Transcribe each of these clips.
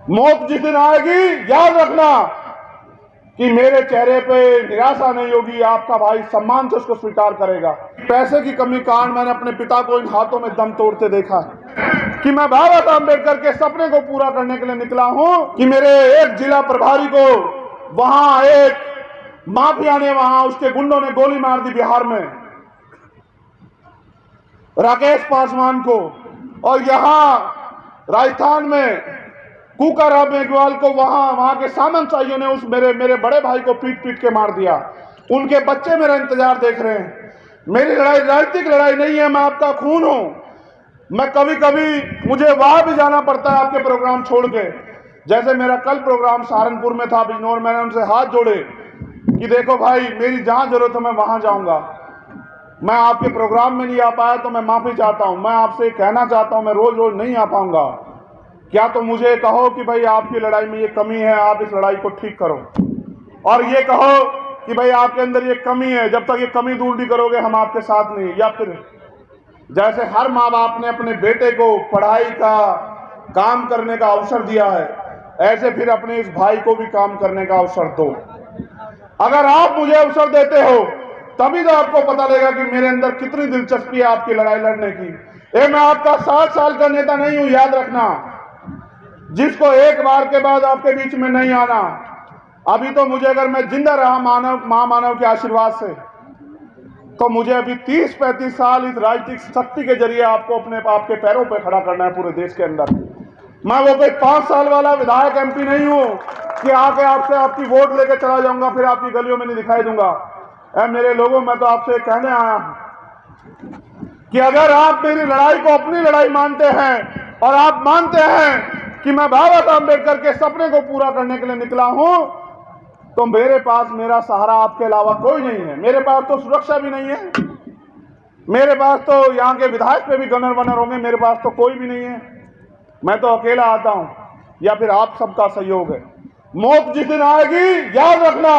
मौत जिस दिन आएगी याद रखना कि मेरे चेहरे पे निराशा नहीं होगी, आपका भाई सम्मान से उसको स्वीकार करेगा। पैसे की कमी के कारण मैंने अपने पिता को इन हाथों में दम तोड़ते देखा कि मैं बाबा साहब अम्बेडकर के सपने को पूरा करने के लिए निकला हूं कि मेरे एक जिला प्रभारी को वहां एक माफिया ने, वहां उसके गुंडों ने गोली मार दी बिहार में, राकेश पासवान को, और यहां राजस्थान में कुकाराम मेघवाल को वहां के सामंतशाहियों ने उस मेरे बड़े भाई को पीट पीट के मार दिया। उनके बच्चे मेरा इंतजार देख रहे हैं। मेरी लड़ाई राजनीतिक लड़ाई नहीं है, मैं आपका खून हूं। मैं कभी कभी मुझे वहां भी जाना पड़ता है आपके प्रोग्राम छोड़ के। जैसे मेरा कल प्रोग्राम सहारनपुर में था, बिजनौर, मैंने उनसे हाथ जोड़े कि देखो भाई मेरी जहां जरूरत है मैं वहां जाऊंगा। मैं आपके प्रोग्राम में नहीं आ पाया तो मैं माफी चाहता हूं। मैं आपसे कहना चाहता हूं मैं रोज रोज नहीं आ पाऊंगा, क्या तो मुझे कहो कि भाई आपकी लड़ाई में ये कमी है, आप इस लड़ाई को ठीक करो, और ये कहो कि भाई आपके अंदर ये कमी है, जब तक ये कमी दूर नहीं करोगे हम आपके साथ नहीं। या फिर जैसे हर माँ बाप ने अपने बेटे को पढ़ाई का, काम करने का अवसर दिया है, ऐसे फिर अपने इस भाई को भी काम करने का अवसर दो। अगर आप मुझे अवसर देते हो तभी तो आपको पता लगेगा कि मेरे अंदर कितनी दिलचस्पी है आपकी लड़ाई लड़ने की। मैं आपका 60 साल का नेता नहीं हूं, याद रखना, जिसको एक बार के बाद आपके बीच में नहीं आना। अभी तो मुझे, अगर मैं जिंदा रहा महामानव के आशीर्वाद से, तो मुझे अभी 30-35 साल इस राजनीतिक शक्ति के जरिए आपको अपने आपके पैरों पर खड़ा करना है पूरे देश के अंदर। मैं वो कोई 5 साल वाला विधायक एमपी नहीं हूं कि आके आपसे आपकी वोट लेके चला जाऊंगा फिर आपकी गलियों में नहीं दिखाई दूंगा। मेरे लोगों, मैं तो आपसे कहने आया हूं कि अगर आप मेरी लड़ाई को अपनी लड़ाई मानते हैं और आप मानते हैं कि मैं बाबा साहब अम्बेडकर के सपने को पूरा करने के लिए निकला हूं, तो मेरे पास मेरा सहारा आपके अलावा कोई नहीं है। मेरे पास तो सुरक्षा भी नहीं है, मेरे पास तो यहाँ के विधायक पे भी गनर वनर होंगे, मेरे पास तो कोई भी नहीं है। मैं तो अकेला आता हूं, या फिर आप सबका सहयोग है। मौत जिस दिन आएगी याद रखना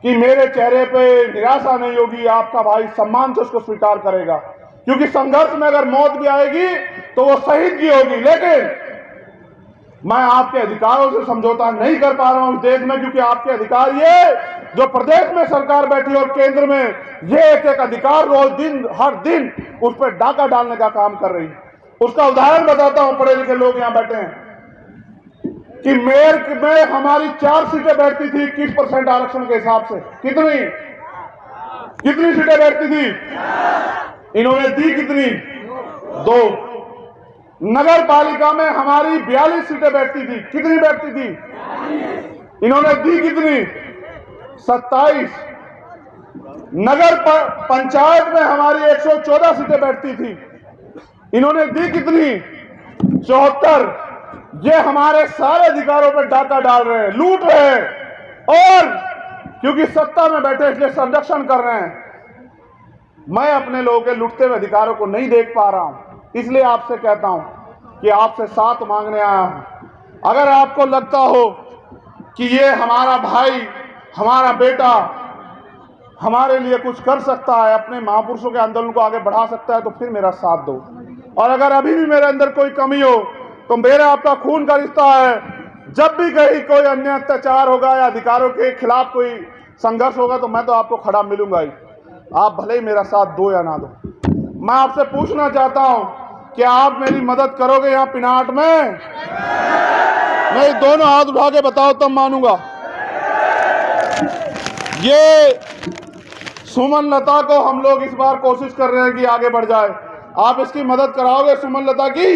कि मेरे चेहरे पे निराशा नहीं होगी, आपका भाई सम्मान से उसको स्वीकार करेगा। क्योंकि संघर्ष में अगर मौत भी आएगी तो वो शहीद की होगी, लेकिन मैं आपके अधिकारों से समझौता नहीं कर पा रहा हूं इस देश में, क्योंकि आपके अधिकार ये जो प्रदेश में सरकार बैठी और केंद्र में ये एक अधिकार रोज दिन हर दिन उस पर डाका डालने का काम कर रही है। उसका उदाहरण बताता हूं, पढ़े लिखे लोग यहां बैठे हैं कि मेयर में हमारी 4 सीटें बैठती थी 21% आरक्षण के हिसाब से। कितनी सीटें बैठती थी? इन्होंने दी कितनी? 2। नगर पालिका में हमारी 42 सीटें बैठती थी। कितनी बैठती थी? इन्होंने दी कितनी? 27। नगर पंचायत में हमारी 114 सीटें बैठती थी। इन्होंने दी कितनी? 74। ये हमारे सारे अधिकारों पर डाका डाल रहे हैं, लूट रहे हैं, और क्योंकि सत्ता में बैठे इसलिए संरक्षण कर रहे हैं। मैं अपने लोगों के लुटते हुए अधिकारों को नहीं देख पा रहा हूं, इसलिए आपसे कहता हूं कि आपसे साथ मांगने आया हूं। अगर आपको लगता हो कि ये हमारा भाई, हमारा बेटा हमारे लिए कुछ कर सकता है, अपने महापुरुषों के आंदोलन को आगे बढ़ा सकता है, तो फिर मेरा साथ दो। और अगर अभी भी मेरे अंदर कोई कमी हो तो मेरा आपका खून का रिश्ता है। जब भी कहीं कोई अन्य अत्याचार होगा या अधिकारों के खिलाफ कोई संघर्ष होगा तो मैं तो आपको खड़ा मिलूंगा ही, आप भले ही मेरा साथ दो या ना दो। मैं आपसे पूछना चाहता हूं कि आप मेरी मदद करोगे यहां पिनाट में? नहीं, दोनों हाथ उठा के बताओ तब मानूंगा। ये सुमन लता को हम लोग इस बार कोशिश कर रहे हैं कि आगे बढ़ जाए। आप इसकी मदद कराओगे सुमन लता की?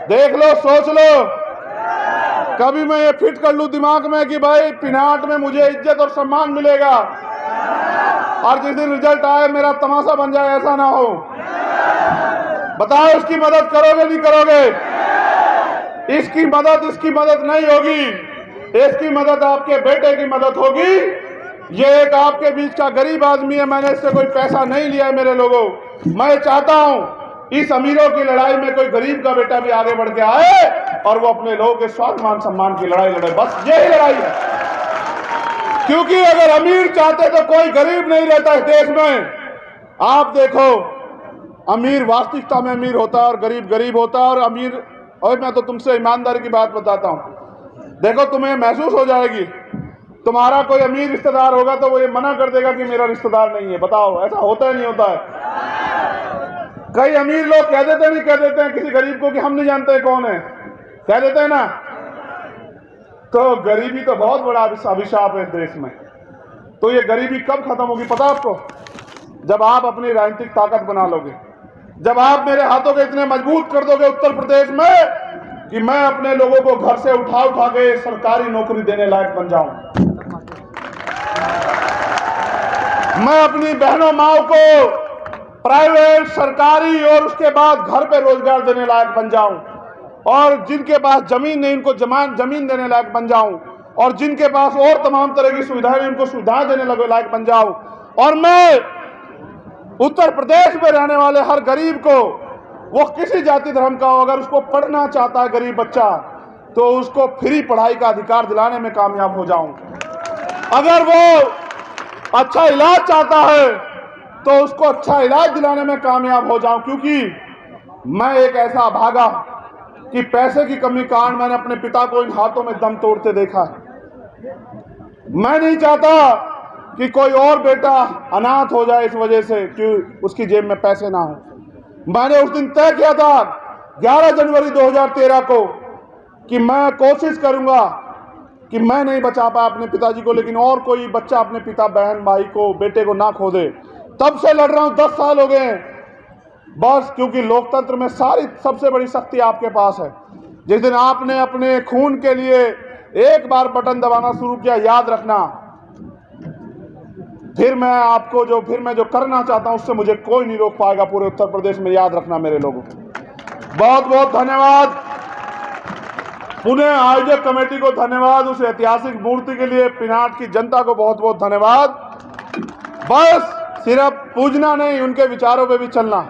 देख लो, सोच लो, कभी मैं ये फिट कर लूं दिमाग में कि भाई पिनाट में मुझे इज्जत और सम्मान मिलेगा, और जिस दिन रिजल्ट आए मेरा तमाशा बन जाए, ऐसा ना हो। बताओ, इसकी मदद करोगे नहीं करोगे? इसकी मदद नहीं होगी, इसकी मदद आपके बेटे की मदद होगी। ये एक आपके बीच का गरीब आदमी है, मैंने इससे कोई पैसा नहीं लिया है। मेरे लोगों, मैं चाहता हूं इस अमीरों की लड़ाई में कोई गरीब का बेटा भी आगे बढ़ के आए और वो अपने लोगों के स्वाभिमान सम्मान की लड़ाई लड़े। बस यही लड़ाई है, क्योंकि अगर अमीर चाहते तो कोई गरीब नहीं रहता इस देश में। आप देखो, अमीर वास्तविकता में अमीर होता है और गरीब गरीब होता है, और अमीर और मैं तो तुमसे ईमानदारी की बात बताता हूँ, देखो तुम्हें महसूस हो जाएगी, तुम्हारा कोई अमीर रिश्तेदार होगा तो वो ये मना कर देगा कि मेरा रिश्तेदार नहीं है। बताओ ऐसा होता है नहीं होता है? कई अमीर लोग कह देते नहीं, कह देते हैं किसी गरीब को कि हम नहीं जानते कौन है, कह देते हैं ना। तो गरीबी तो बहुत बड़ा अभिशाप है इस देश में। तो ये गरीबी कब खत्म होगी पता आपको? जब आप अपनी राजनीतिक ताकत बना लोगे, जब आप मेरे हाथों को इतने मजबूत कर दोगे उत्तर प्रदेश में कि मैं अपने लोगों को घर से उठा के सरकारी नौकरी देने लायक बन जाऊं, मैं अपनी बहनों माओ को प्राइवेट, सरकारी और उसके बाद घर पे रोजगार देने लायक बन जाऊं, और जिनके पास जमीन नहीं उनको जमीन देने लायक बन जाऊं, और जिनके पास और तमाम तरह की सुविधाएं नहीं उनको सुविधाएं देने लायक बन जाऊं। और मैं उत्तर प्रदेश में रहने वाले हर गरीब को, वो किसी जाति धर्म का हो, अगर उसको पढ़ना चाहता है गरीब बच्चा, तो उसको फ्री पढ़ाई का अधिकार दिलाने में कामयाब हो जाऊं। अगर वो अच्छा इलाज चाहता है तो उसको अच्छा इलाज दिलाने में कामयाब हो जाऊं, क्योंकि मैं एक ऐसा भागा कि पैसे की कमी कारण मैंने अपने पिता को इन हाथों में दम तोड़ते देखा है। मैं नहीं चाहता कि कोई और बेटा अनाथ हो जाए इस वजह से कि उसकी जेब में पैसे ना हो। मैंने उस दिन तय किया था 11 जनवरी 2013 को कि मैं कोशिश करूंगा कि मैं नहीं बचा पाया अपने पिताजी को, लेकिन और कोई बच्चा अपने पिता, बहन, भाई को, बेटे को ना खो दे। तब से लड़ रहा हूं, 10 साल हो गए बस, क्योंकि लोकतंत्र में सारी सबसे बड़ी शक्ति आपके पास है। जिस दिन आपने अपने खून के लिए एक बार बटन दबाना शुरू किया, याद रखना, फिर मैं जो करना चाहता हूं उससे मुझे कोई नहीं रोक पाएगा पूरे उत्तर प्रदेश में। याद रखना मेरे लोगों। बहुत बहुत धन्यवाद पुणे आयोजक कमेटी को, धन्यवाद उस ऐतिहासिक मूर्ति के लिए, पिनाट की जनता को बहुत बहुत धन्यवाद। बस सिर्फ पूजना नहीं, उनके विचारों पे भी चलना।